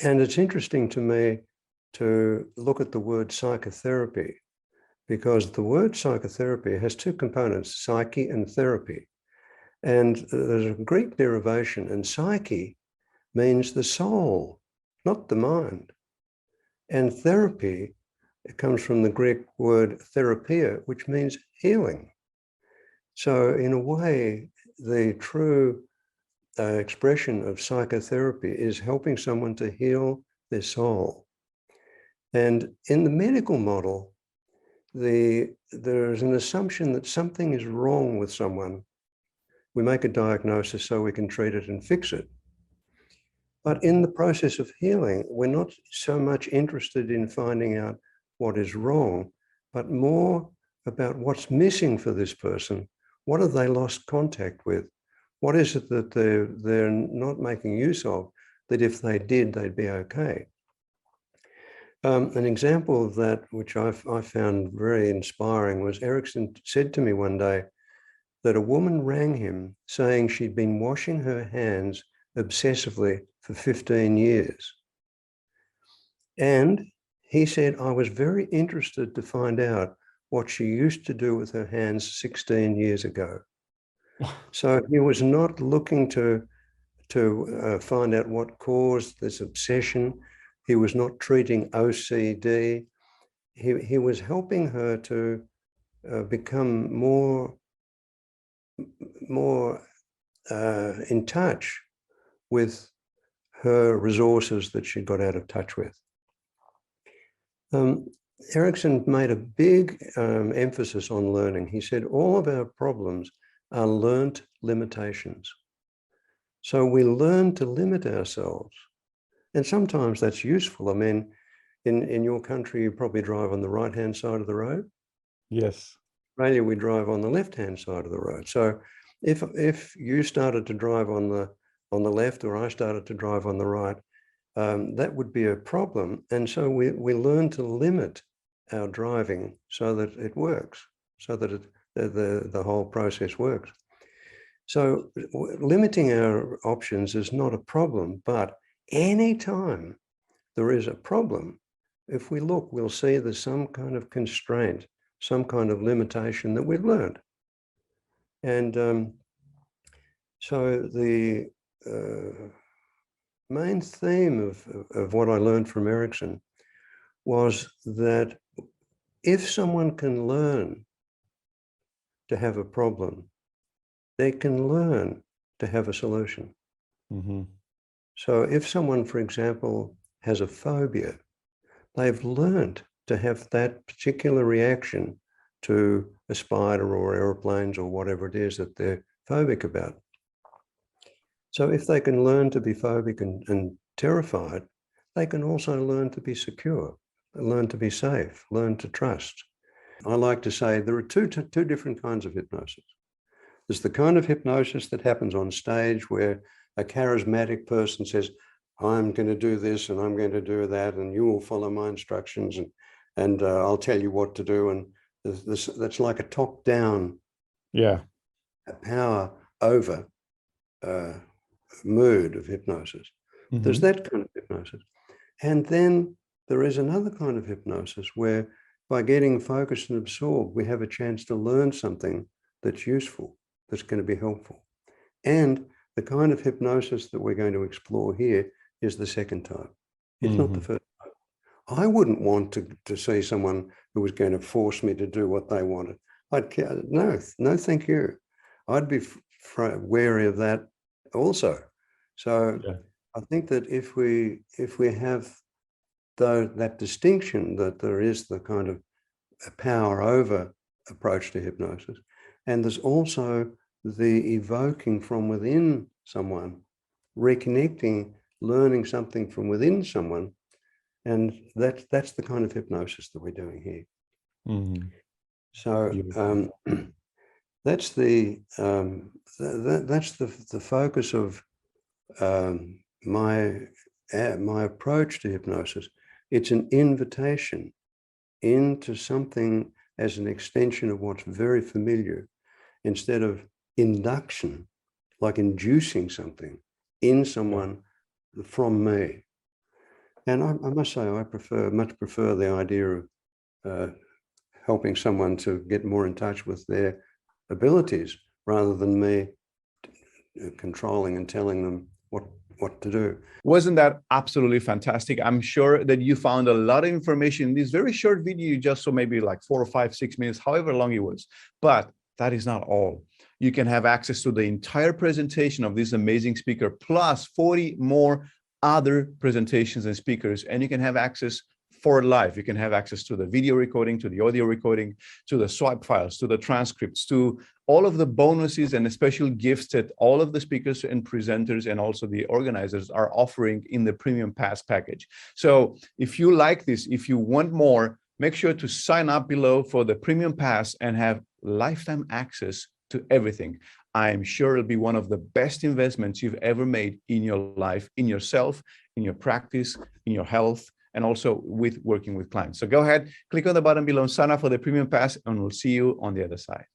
And it's interesting to me to look at the word psychotherapy, because the word psychotherapy has two components, psyche and therapy. And there's a Greek derivation, and psyche means the soul, not the mind. And therapy, it comes from the Greek word therapia, which means healing. So in a way, the true expression of psychotherapy is helping someone to heal their soul. And in the medical model, there's an assumption that something is wrong with someone. We make a diagnosis so we can treat it and fix it. But in the process of healing, we're not so much interested in finding out what is wrong, but more about what's missing for this person. What have they lost contact with? What is it that they're not making use of, that if they did, they'd be okay? An example of that, which I found very inspiring, was Erickson said to me one day that a woman rang him saying she'd been washing her hands obsessively for 15 years. And he said, I was very interested to find out what she used to do with her hands 16 years ago. So he was not looking to find out what caused this obsession. He was not treating OCD. He was helping her to become more in touch with her resources that she got out of touch with. Erickson made a big emphasis on learning. He said all of our problems are learnt limitations. So we learn to limit ourselves. And sometimes that's useful. I mean, in your country, you probably drive on the right-hand side of the road. Yes. In Australia, we drive on the left-hand side of the road. So if you started to drive on the left, or I started to drive on the right, that would be a problem. And so we learn to limit our driving so that it works, so that the whole process works. So limiting our options is not a problem, but anytime there is a problem, if we look, we'll see there's some kind of constraint, some kind of limitation that we've learned. And so the main theme of what I learned from Erickson was that if someone can learn to have a problem, they can learn to have a solution. Mm-hmm. So if someone, for example, has a phobia, they've learned to have that particular reaction to a spider or airplanes or whatever it is that they're phobic about. So if they can learn to be phobic and terrified, they can also learn to be secure, learn to be safe, learn to trust. I like to say there are two different kinds of hypnosis. There's the kind of hypnosis that happens on stage where a charismatic person says, I'm going to do this and I'm going to do that, and you will follow my instructions, and I'll tell you what to do. And that's like a top-down, power over mood of hypnosis. Mm-hmm. There's that kind of hypnosis. And then there is another kind of hypnosis where by getting focused and absorbed, we have a chance to learn something that's useful, that's going to be helpful. And the kind of hypnosis that we're going to explore here is the second type. It's not the first type. I wouldn't want to see someone who was going to force me to do what they wanted. No, thank you. I'd be wary of that also. So I think that if we have that distinction, that there is the kind of a power over approach to hypnosis, and there's also the evoking from within someone, reconnecting, learning something from within someone, and that's the kind of hypnosis that we're doing here. Mm-hmm. So that's the focus of my approach to hypnosis. It's an invitation into something as an extension of what's very familiar, instead of like inducing something in someone from me. And I must say, I much prefer the idea of helping someone to get more in touch with their abilities rather than me controlling and telling them what to do. Wasn't that absolutely fantastic? I'm sure that you found a lot of information in this very short video you just saw, maybe like 4 or 5, 6 minutes, however long it was. But that is not all. You can have access to the entire presentation of this amazing speaker, plus 40 more other presentations and speakers, and you can have access for life. You can have access to the video recording, to the audio recording, to the swipe files, to the transcripts, to all of the bonuses and the special gifts that all of the speakers and presenters and also the organizers are offering in the Premium Pass package. So if you like this, if you want more, make sure to sign up below for the Premium Pass and have lifetime access to everything. I'm sure it'll be one of the best investments you've ever made in your life, in yourself, in your practice, in your health, and also with working with clients. So go ahead, click on the button below, sign up for the Premium Pass, and we'll see you on the other side.